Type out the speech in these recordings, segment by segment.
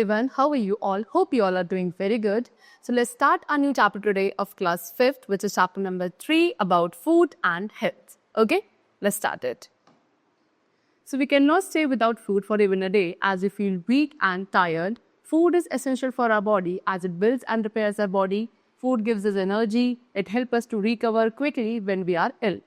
everyone, how are you all? Hope you all are doing very good. So let's start our new chapter today of class 5th, which is chapter number 3 about food and health. Okay, let's start it. So we cannot stay without food for even a day as we feel weak and tired. Food is essential for our body as it builds and repairs our body. Food gives us energy. It helps us to recover quickly when we are ill.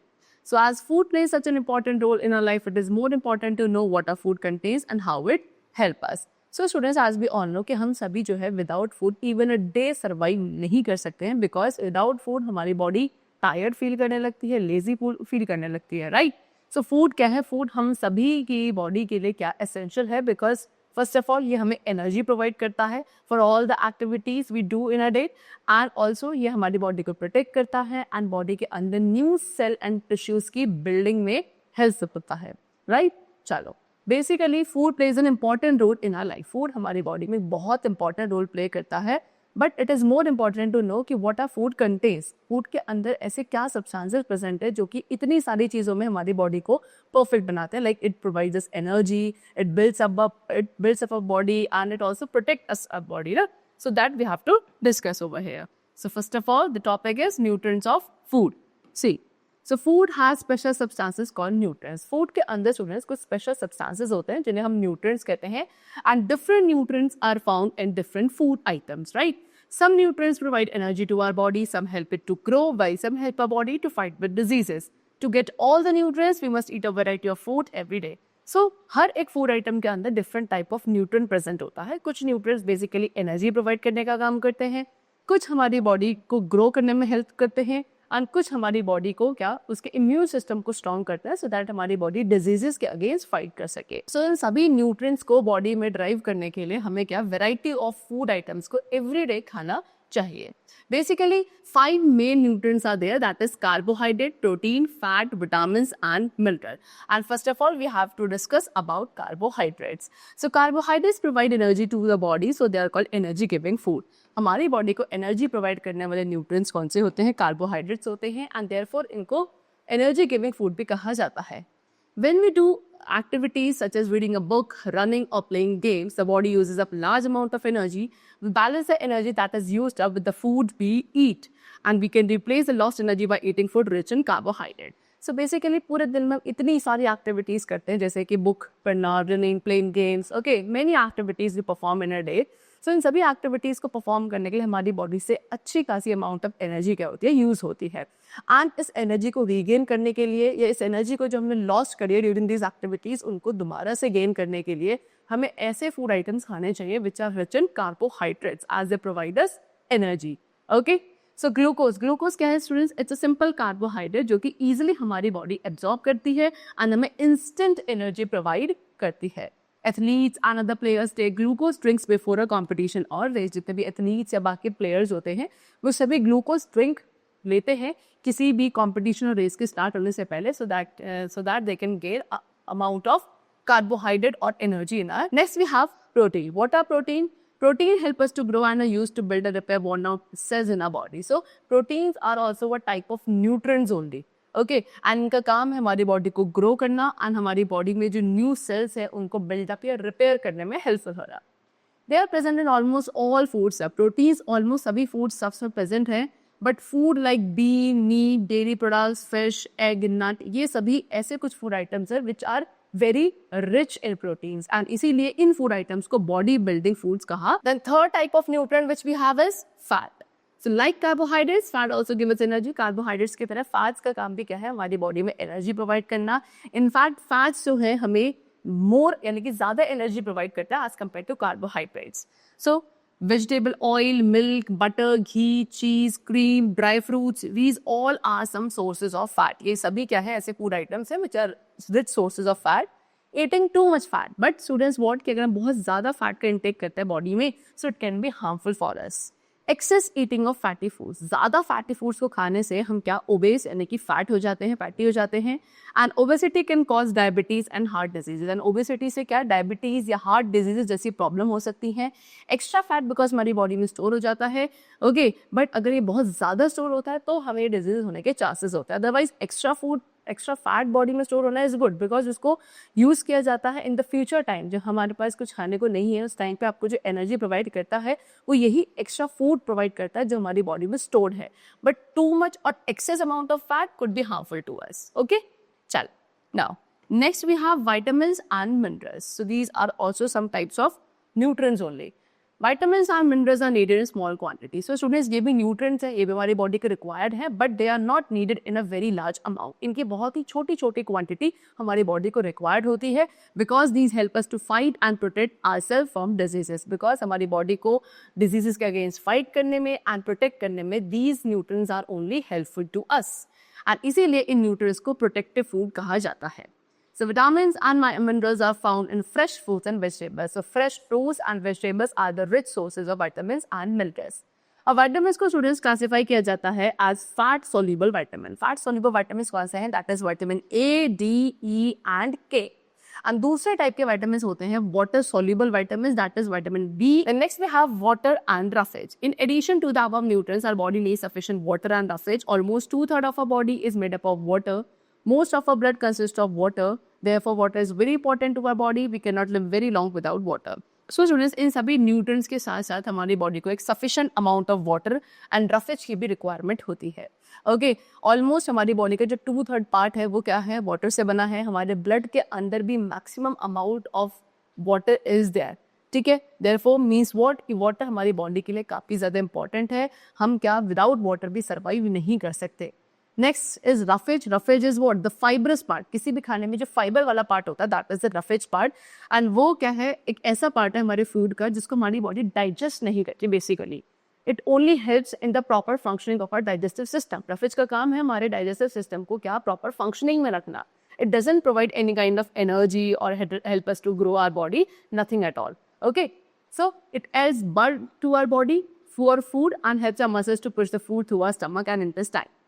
So as food plays such an important role in our life, it is more important to know what our food contains and how it helps us. So students, as we all know कि हम सभी जो है without food even a day survive नहीं कर सकते हैं because without food हमारी body tired feel करने लगती है, lazy feel करने लगती है, right? So food क्या है? Food हम सभी की body के लिए क्या essential है because फर्स्ट ऑफ ऑल ये हमें एनर्जी प्रोवाइड करता है for all the activities we do in a day and also ये हमारी बॉडी को प्रोटेक्ट करता है एंड बॉडी के अंदर न्यू सेल एंड टिश्यूज की बिल्डिंग में हेल्प होता है, राइट? चलो, basically food plays an important role in our life. Food हमारी बॉडी में बहुत इंपॉर्टेंट रोल प्ले करता है, but it is more important to know कि what are food contents. Food के अंदर ऐसे क्या सब्सटेंसेस प्रेजेंट है जो कि इतनी सारी चीज़ों में हमारी बॉडी को परफेक्ट बनाते हैं. Like it provides us energy, it builds up our body and it also protect us our body, ना? So that we have to discuss over here. So first of all the topic is nutrients of food. See, so food has special substances called nutrients. Food के अंदर students कुछ special substances होते हैं जिन्हें हम nutrients कहते हैं and different nutrients are found in different food items, right? Some nutrients provide energy to our body, some help it to grow, while some help our body to fight with diseases. To get all the nutrients, we must eat a variety of food every day. So, हर एक food item के अंदर different type of nutrient present होता है. कुछ nutrients basically energy provide करने का काम करते हैं, कुछ हमारी बॉडी को ग्रो करने में हेल्प करते हैं एंड कुछ हमारी बॉडी को क्या उसके इम्यून सिस्टम को स्ट्रॉन्ग करता है सो दैट हमारी बॉडी डिजीजेस के अगेंस्ट फाइट कर सके. सो इन सभी न्यूट्रिएंट्स को बॉडी में ड्राइव करने के लिए हमें क्या वैरायटी ऑफ फूड आइटम्स को एवरीडे खाना चाहिए. Basically, 5 main nutrients are there, that is carbohydrate, protein, fat, vitamins and mineral. And first of all, we have to discuss about carbohydrates. So carbohydrates provide energy to the body, so they are called energy giving food. हमारी body को energy provide करने वाले nutrients कौन से होते हैं? Carbohydrates होते हैं एंड देयरफॉर इनको एनर्जी गिविंग फूड भी कहा जाता है. When we do activities such as reading a book, running or playing games, the body uses up large amount of energy. We balance the energy that is used up with the food we eat, and we can replace the lost energy by eating food rich in carbohydrate. So basically पूरे दिन में इतनी सारी activities करते हैं जैसे कि book पढ़ना, running, playing games, okay, many activities we perform in a day. So इन सभी एक्टिविटीज़ को परफॉर्म करने के लिए हमारी बॉडी से अच्छी खासी अमाउंट ऑफ एनर्जी क्या होती है? यूज़ होती है. एंड इस एनर्जी को रीगेन करने के लिए या इस एनर्जी को जो हमने लॉस्ट करी है ड्यूरिंग दिस एक्टिविटीज़ उनको दोबारा से गेन करने के लिए हमें ऐसे फूड आइटम्स खाने चाहिए which are rich in carbohydrates as they provide us energy. Okay, so glucose क्या है students? It's a simple carbohydrate जो कि ईजिली हमारी बॉडी एब्जॉर्ब करती है एंड हमें इंस्टेंट एनर्जी प्रोवाइड करती है. Athletes and other players take glucose drinks before a competition और रेस. जितने भी एथलीट्स या बाकी प्लेयर्स होते हैं वो सभी ग्लूकोज ड्रिंक लेते हैं किसी भी कॉम्पिटिशन और रेस के स्टार्ट होने से पहले so that they can gain amount of carbohydrate or energy in our. Next we have protein. What are protein? Protein help us to grow and are used to build and repair worn out cells in our body. So proteins are also a type of nutrients only. Okay, and इनका काम है हमारी body को grow करना and हमारी body में जो new sales है उनको बिल्डअप या रिपेयर करने में हेल्पफुल हो रहा. They are present in almost all foods. Proteins almost सभी फूड स्टफ्स में प्रेजेंट है, but food like bean, meat, dairy products, fish, egg, nut, ये सभी ऐसे कुछ फूड आइटम्स है which are very rich in proteins and इसीलिए इन फूड आइटम्स को बॉडी बिल्डिंग फूड्स कहा. Then third type of nutrient which we have is fat. So like carbohydrates, fat also gives us energy. Carbohydrates की तरह fats का काम भी क्या है? हमारी बॉडी में एनर्जी प्रोवाइड करना. In fact, fats जो है हमें मोर यानी कि ज़्यादा एनर्जी प्रोवाइड करता है as compared to carbohydrates. So vegetable oil, milk, butter, ghee, cheese, cream, dry fruits, these all are some sources of fat. ये सभी क्या है? ऐसे food items हैं which are rich sources of fat. Eating too much fat, but students what कि अगर हम बहुत ज़्यादा fat का intake करते हैं body में, so it can be harmful for us. Excess eating of fatty foods. ज़्यादा फैटी फूड्स को खाने से हम क्या ओबेस यानी कि फैट हो जाते हैं, फैटी हो जाते हैं. And obesity can cause diabetes and heart diseases. And obesity से क्या डायबिटीज़ या हार्ट डिजीजेज जैसी प्रॉब्लम हो सकती हैं. एक्स्ट्रा फैट बिकॉज हमारी बॉडी में स्टोर हो जाता है. ओके, बट अगर ये बहुत ज़्यादा स्टोर होता है तो हमें डिजीज होने के चांसेस होते हैं. Otherwise extra food extra fat body में स्टोर होना इज गुड, बिकॉज उसको यूज किया जाता है इन द फ्यूचर टाइम, जब हमारे पास कुछ खाने को नहीं है उस टाइम पे आपको जो एनर्जी प्रोवाइड करता है वो यही एक्स्ट्रा फूड प्रोवाइड करता है जो हमारी बॉडी में स्टोर्ड है. बट टू मच और excess amount of fat could be harmful to us. Okay, चल now next we have vitamins and minerals. So these are also some types of nutrients only. Vitamins and minerals are needed in small quantity. So students, ये भी nutrients है, ये भी हमारी body के required है, but they are not needed in a very large amount. इनकी बहुत ही छोटी छोटी quantity हमारी body को required होती है, because these help us to fight and protect ourselves from diseases. Because हमारी body को diseases के against fight करने में and protect करने में these nutrients are only helpful to us. And इसीलिए इन nutrients को protective food कहा जाता है. So vitamins and minerals are found in fresh fruits and vegetables. So fresh fruits and vegetables are the rich sources of vitamins and minerals. अब vitamins को students classify किया जाता है as fat soluble vitamin. Fat soluble vitamins कौन से हैं? That is vitamin A, D, E and K. And दूसरे type के vitamins होते हैं water soluble vitamins, that is vitamin B. And next we have water and roughage. In addition to the above nutrients, our body needs sufficient water and roughage. Almost 2/3 of our body is made up of water. Most of our blood consists of water. Therefore, water is very important to our body. We cannot live very long without water. So students, इन सभी nutrients के साथ साथ हमारी body को एक sufficient amount of water and roughage की भी requirement होती है. Okay, almost हमारी body का जो 2/3 part है वो क्या है? Water से बना है. हमारे blood के अंदर भी maximum amount of water is there. ठीक है, therefore means what कि water हमारी body के लिए काफ़ी ज़्यादा important है. हम क्या without water भी survive नहीं कर सकते. Next is roughage. Roughage is what? The fibrous part. किसी भी खाने में जो फाइबर वाला पार्ट होता है, that is the roughage part. And वो क्या है? एक ऐसा पार्ट है हमारे फूड का जिसको हमारी बॉडी डाइजेस्ट नहीं करती basically. It only helps in the proper functioning of our digestive system. roughage का काम है हमारे digestive system को क्या proper functioning में रखना. It doesn't provide any kind of energy or help us to grow our body. Nothing at all. Okay. So it adds bulk to our body for food and helps our muscles to push the food through our stomach and intestine.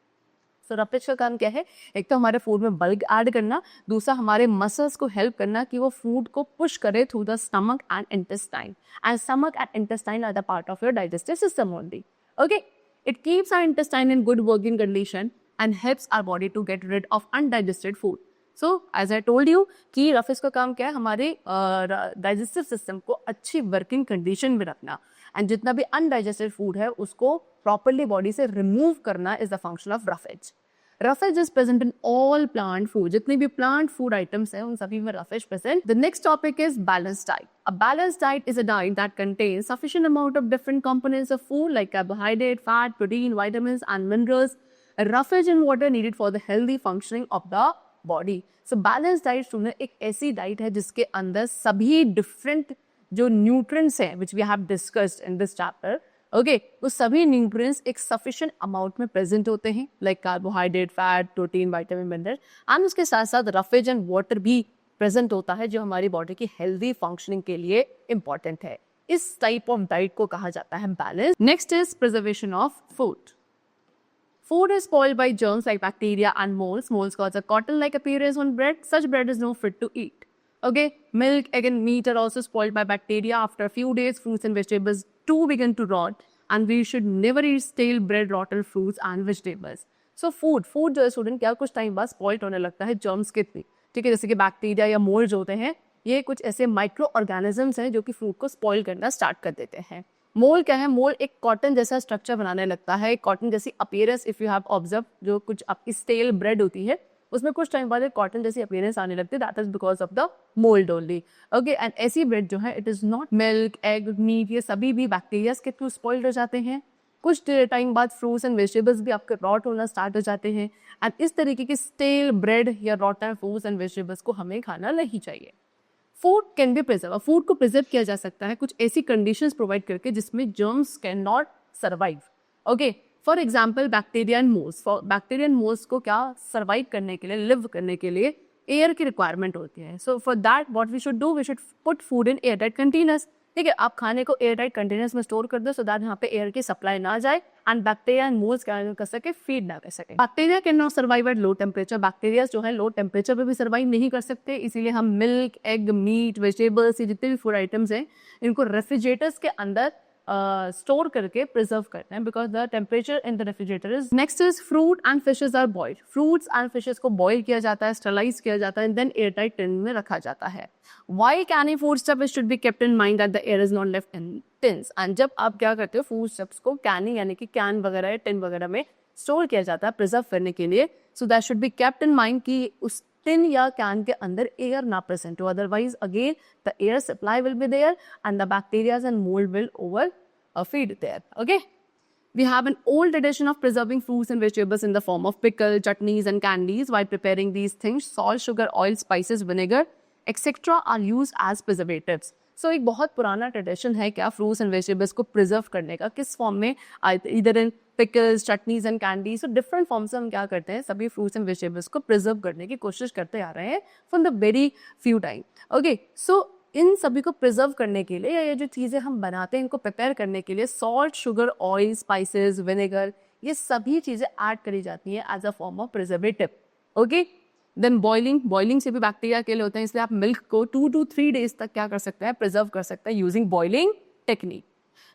So roughage का काम क्या है? एक तो हमारे food में bulk add करना, दूसरा हमारे मसल्स को हेल्प करना कि वो फूड को पुश करे through the stomach and intestine. And stomach and intestine are the part of your digestive system only. Okay, it keeps our intestine in good working condition and helps our body to get rid of undigested food. So as I told you कि roughage का काम क्या है? हमारे digestive system को अच्छी working condition में रखना एंड जितना भी अनडाइजेस्टेड फूड है उसको प्रॉपरली बॉडी से रिमूव करना is the function of roughage. Roughage is present in all plant food. जितने भी प्लांट फूड आइटम्स हैं उन सभी में roughage present. The next topic is balance diet. A balance diet is a diet that contains sufficient amount of different components of food like carbohydrate, fat, protein, vitamins and minerals, roughage and water needed for the healthy functioning of the body. So balance diet student एक ऐसी diet है जिसके अंदर सभी different जो nutrients हैं which we have discussed in this chapter, okay, वो सभी न्यूट्रिएंट्स एक सफिशिएंट अमाउंट में प्रेजेंट होते हैं like carbohydrate, fat, protein, vitamin, mineral and उसके साथ साथ रफेज एंड वाटर भी प्रेजेंट होता है जो हमारी बॉडी की हेल्दी फंक्शनिंग के लिए इंपॉर्टेंट है. इस टाइप ऑफ डाइट को कहा जाता है balance. Next is preservation of food. Food is spoiled by germs like bacteria and molds. Molds cause a cotton-like appearance on bread. Such bread is no fit to eat. Okay, milk, egg and meat are also spoiled by bacteria. After a few days, fruits and vegetables too begin to rot. And we should never eat stale bread, rotten fruits and vegetables. So food जो है student क्या कुछ time बाद spoiled होने लगता है germs के through. ठीक है, जैसे कि बैक्टीरिया या मोल्ड जो होते हैं ये कुछ ऐसे माइक्रो ऑर्गेनिजम्स हैं जो कि फूड को स्पॉइल करना स्टार्ट कर देते हैं. मोल्ड क्या है? मोल्ड एक कॉटन जैसा स्ट्रक्चर बनाने लगता है, कॉटन जैसी appearance if you have observe. जो कुछ आपकी स्टेल ब्रेड होती है उसमें कुछ टाइम बाद एक कॉटन जैसी अपीयरेंस आने लगती है. That is because of the mould only. Okay, and ऐसी ब्रेड जो है it is not milk, egg, meat, ये सभी भी बैक्टीरिया के थ्रू स्पॉइल्ड हो जाते हैं. कुछ टाइम बाद फ्रूट्स एंड वेजिटेबल्स भी आपके रॉट होना स्टार्ट हो जाते हैं. एंड इस तरीके की स्टेल ब्रेड या रॉटन फ्रूट्स एंड वेजिटेबल्स को हमें खाना नहीं चाहिए. Food can be preserve. Food को प्रिजर्व किया जा सकता है कुछ ऐसी कंडीशंस प्रोवाइड करके जिसमें germs can not survive. Okay, for example bacteria and moulds. Bacteria and moulds को क्या सर्वाइव करने के लिए, लिव करने के लिए एयर की रिक्वायरमेंट होती है. So for that what we should do, we should put food in air tight containers. ठीक है, आप खाने को एयर टाइट कंटेनर्स में स्टोर कर दो सो दैट यहाँ पे एयर की सप्लाई ना जाए एंड बैक्टीरिया एंड मोल्ड्स क्या कर सके, फीड ना कर सके. Bacteria can not survive at low temperature. Bacteria जो है लो टेम्परेचर पे भी सर्वाइव नहीं कर सकते. इसीलिए हम मिल्क, एग, मीट, वेजिटेबल्स, ये जितने भी फूड आइटम्स हैं इनको रेफ्रिजरेटर्स के अंदर स्टोर करके प्रिजर्व करते हैं because the temperature in the refrigerator is. Next is fruit and fishes are boiled. Fruits and fishes को बॉयल किया जाता है, स्टरलाइज किया जाता है, and then air tight tin में रखा जाता है। Why canned food stuff should be kept in mind that the air is not left in tins. एंड जब आप क्या करते हो, फूड स्टफ्स को कैनी यानी कि कैन वगैरह या टिन वगैरह में स्टोर किया जाता है प्रिजर्व करने के लिए, so that should be kept in mind कि उस टिन या कैन के अंदर एयर ना प्रेजेंट हो, otherwise again the air supply will be there and the bacteria and mould will over feed there. Okay, we have an old tradition of preserving fruits and vegetables in the form of pickle, chutneys and candies. While preparing these things, salt, sugar, oil, spices, vinegar etc. are used as preservatives. So एक बहुत पुराना tradition है क्या fruits and vegetables को preserve करने का, किस form में, इधर in pickles, chutneys and candy, so different form से हम क्या करते हैं, सभी फ्रूट्स एंड वेजिटेबल्स को प्रिजर्व करने की कोशिश करते आ रहे हैं from the very few time. Okay, so इन सभी को प्रिजर्व करने के लिए या ये जो चीज़ें हम बनाते हैं इनको प्रिपेयर करने के लिए salt, sugar, oil, spices, vinegar, ये सभी चीज़ें ऐड करी जाती हैं as a form of preservative. Okay, then boiling से भी बैक्टीरिया के लिए होते हैं, इसलिए आप मिल्क को 2 to 3 days तक क्या कर सकते हैं, प्रिजर्व कर सकते हैं using boiling technique.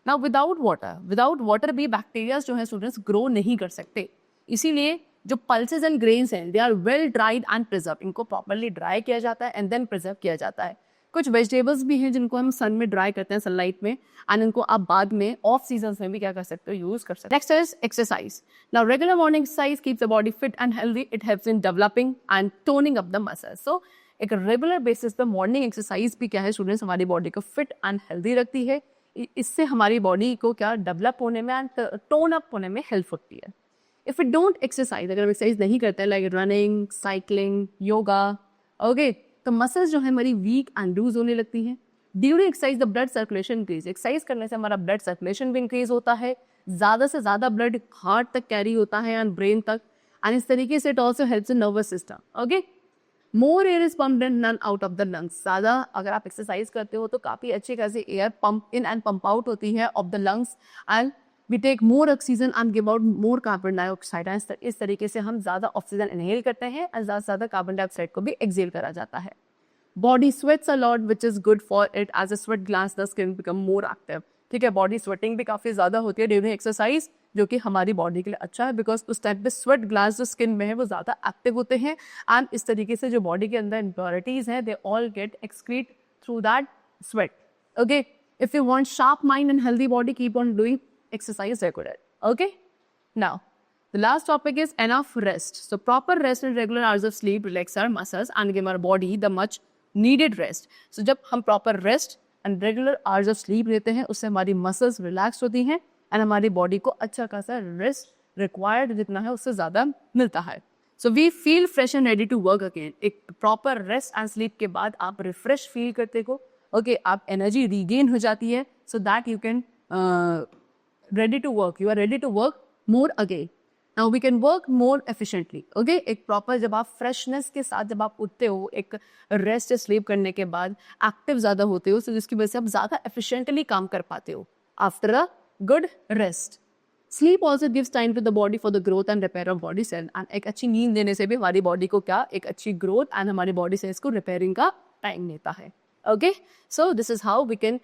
Now without water भी बैक्टीरिया जो है स्टूडेंट्स ग्रो नहीं कर सकते, इसीलिए जो पल्सेस एंड ग्रेन्स हैं they are well dried and preserve, इनको प्रॉपरली ड्राई किया जाता है एंड देन प्रिजर्व किया जाता है। कुछ वेजिटेबल्स भी हैं जिनको हम सन में ड्राई करते हैं, सनलाइट में, एंड इनको आप बाद में ऑफ सीजन में भी क्या कर सकते हो, यूज कर सकते हो। Next is exercise. Now regular morning exercise keeps the body fit and healthy, it helps in developing and toning up the muscles. So एक रेगुलर बेसिस पे मॉर्निंग एक्सरसाइज भी क्या है स्टूडेंट्स, हमारी बॉडी को फिट एंड हेल्दी रखती है, इससे हमारी बॉडी को क्या डेवलप होने में एंड टोन अप होने में हेल्प होती है। इफ यू डोंट एक्सरसाइज, अगर हम एक्सरसाइज नहीं करते हैं like running, cycling, yoga, okay, तो मसल्स जो है हमारी वीक एंड लूज होने लगती हैं। During exercise the blood circulation increase, exercise करने से हमारा ब्लड सर्कुलेशन भी इंक्रीज होता है, ज़्यादा से ज़्यादा ब्लड हार्ट तक कैरी होता है एंड ब्रेन तक, एंड इस तरीके से it also helps in nervous system. Okay, more air is pumped in and out of the lungs. ज़्यादा अगर आप एक्सरसाइज करते हो तो काफ़ी अच्छी खासी air pump in and pump out होती है of the lungs, and we take more oxygen and give out more carbon dioxide. इस तरीके से हम ज़्यादा ऑक्सीजन इनहेल करते हैं एंड ज़्यादा से ज़्यादा कार्बन डाइऑक्साइड को भी एक्सेल करा जाता है। Body sweats a lot which is good for it, as a sweat glands the skin become more active. ठीक है, बॉडी स्वेटिंग भी काफ़ी ज़्यादा होती है ड्यूरिंग एक्सरसाइज, जो कि हमारी बॉडी के लिए अच्छा है बिकॉज उस टाइम पे स्वेट ग्लैंड्स जो स्किन में है वो ज़्यादा एक्टिव होते हैं, एंड इस तरीके से जो बॉडी के अंदर इम्प्योरिटीज़ हैं they all get excrete through that sweat. Okay, if you want sharp mind and healthy body, keep on doing exercise regular. Okay, now the last topic is enough rest. So proper rest and regular hours of sleep relax our muscles and give our body the much needed rest. So जब हम proper rest and regular hours of sleep लेते हैं उससे हमारी muscles relaxed होती हैं and हमारी body को अच्छा खासा rest required जितना है उससे ज़्यादा मिलता है। So we feel fresh and ready to work again. एक proper rest and sleep के बाद आप refresh feel करते हो, okay, आप energy regain हो जाती है, so that you can ready to work, you are ready to work more again. Now we can work more efficiently. Okay, एक proper जब आप freshness के साथ जब आप उठते हो, एक rest sleep करने के बाद active ज़्यादा होते हो, so जिसकी वजह से आप ज़्यादा efficiently काम कर पाते हो after a good rest. Sleep also gives time to the body for the growth and repair of body cell. And एक अच्छी नींद देने से भी हमारी body को क्या, एक अच्छी growth and हमारी body cells को repairing का time देता है। Okay, so this is how we can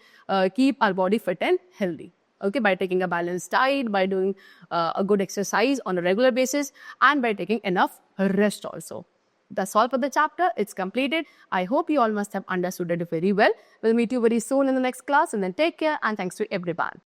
keep our body fit and healthy. Okay, by taking a balanced diet, by doing a good exercise on a regular basis, and by taking enough rest also. That's all for the chapter. It's completed. I hope you all must have understood it very well. We'll meet you very soon in the next class, and then take care and thanks to everyone.